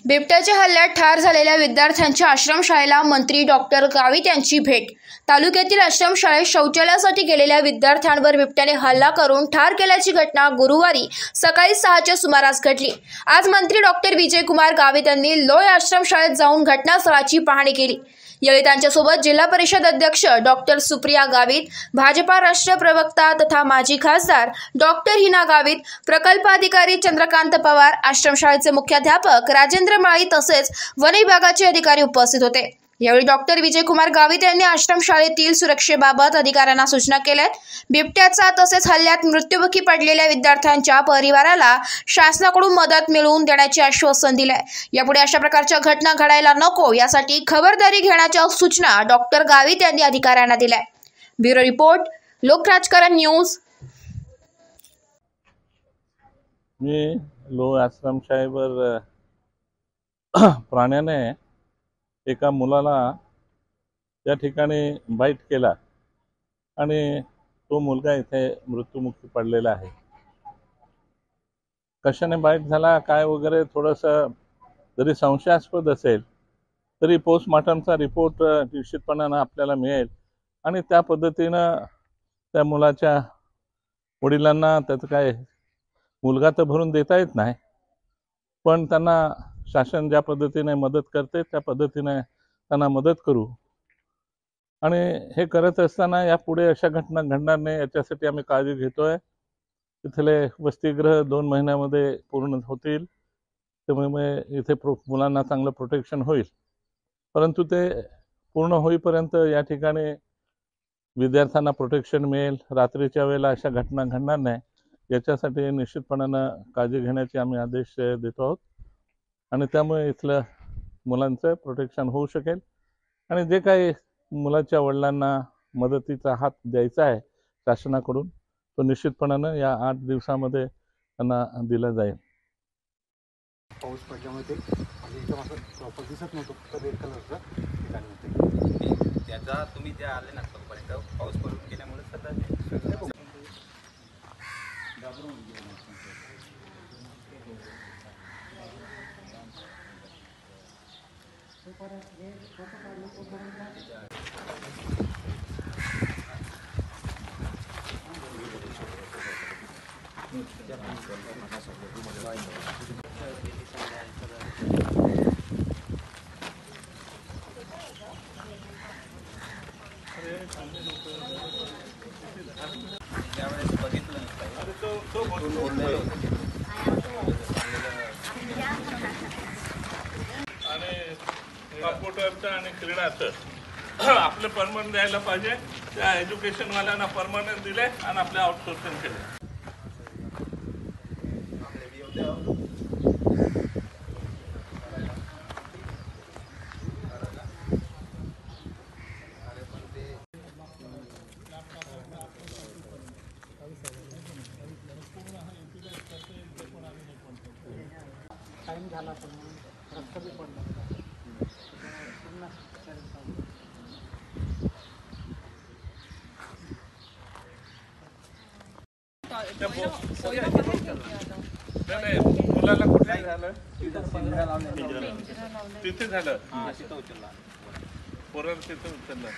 बिबट्याच्या हल्ल्यात ठार झालेल्या विद्यार्थ्यांच्या आश्रमशाळेला मंत्री डॉक्टर गावित यांची भेट। तालुक्यातील आश्रमशाळेत शौचालयासाठी गेलेल्या विद्यार्थ्यांवर बिबट्याने हल्ला करून ठार केल्याची घटना गुरुवारी सकाळी 6च्या सुमारास घडली। आज मंत्री डॉक्टर विजयकुमार गावित यांनी लोय आश्रमशाळेत जाऊन घटनास्थळाची पाहणी केली। यावेळी त्यांच्यासोबत जिल्हा परिषद अध्यक्ष डॉक्टर सुप्रिया गावित, भाजपा राष्ट्रीय प्रवक्ता तथा माजी खासदार डॉक्टर हिना गावित, प्रकल्प अधिकारी चंद्रकांत पवार, आश्रमशाळेचे मुख्याध्यापक राजेंद्र माळी तसेच वन विभागाचे अधिकारी उपस्थित होते। यावेळी डॉक्टर विजयकुमार गावित यांनी आश्रमशाळेतील सुरक्षेबाबत अधिकाऱ्यांना सूचना केल्या। बिबट्याचा तसेच हल्ल्यात मृत्युमुखी पडलेल्या विद्यार्थ्यांच्या परिवाराला शासनाकडून मदत मिळवून देण्याचे आश्वासन दिले। यापुढे अशा प्रकारच्या घटना घडायला नको यासाठी खबरदारी घेण्याच्या सूचना डॉक्टर गावित यांनी अधिकाऱ्यांना दिल्या। Bureau report, Lokrajkaran news. मी लो आश्रमशाळेवर प्राण्याने एका मुलाला त्या ठिकाणी बाईट केला आणि तो मुलगा इथे मृत्युमुखी पडलेला आहे। कशाने बाईट झाला काय वगैरे थोडंसं जरी संशयास्पद असेल तरी पोस्टमॉर्टमचा रिपोर्ट निश्चितपणाने आपल्याला मिळेल आणि त्या पद्धतीनं त्या मुलाच्या वडिलांना त्याचं काय मुलगा तर भरून देता येत नाही, पण त्यांना शासन ज्या पद्धतीने मदत करते त्या पद्धतीने त्यांना मदत करू। आणि हे करत असताना यापुढे अशा घटना घडणार नाही याच्यासाठी आम्ही काळजी घेतोय। इथले वसतिगृह 2 महिन्यामध्ये पूर्ण होतील, त्यामुळे इथे मुलांना चांगलं प्रोटेक्शन होईल। परंतु ते पूर्ण होईपर्यंत या ठिकाणी विद्यार्थ्यांना प्रोटेक्शन मिळेल, रात्रीच्या वेळेला अशा घटना घडणार नाही याच्यासाठी निश्चितपणानं काळजी घेण्याचे आम्ही आदेश देतो आहोत आणि त्यामुळे इथलं मुलांचं प्रोटेक्शन होऊ शकेल। आणि जे काही मुलाच्या वडिलांना मदतीचा हात द्यायचा आहे शासनाकडून तो निश्चितपणानं या 8 दिवसामध्ये त्यांना दिला जाईल। पाऊस पडल्यामुळे प्रॉपर दिसत नव्हतं, फक्त रेड कलरचं ठिकाणी होते। त्याचा तुम्ही जे आले ना तोपर्यंत पाऊस पडून गेल्यामुळे सध्या त्यावेळेस बघितलं आणि कॉम्प्युटरचं आणि क्रीडाचं आपलं परमनंट द्यायला पाहिजे। त्या एज्युकेशनवाल्यांना परमनंट दिले आणि आपले आउटसोर्सिंग केले। टाइम झाला पण रस्ता बी पडला मुलाला कुठे झालं? तिथे झालं, पोराला तिथे उचललं।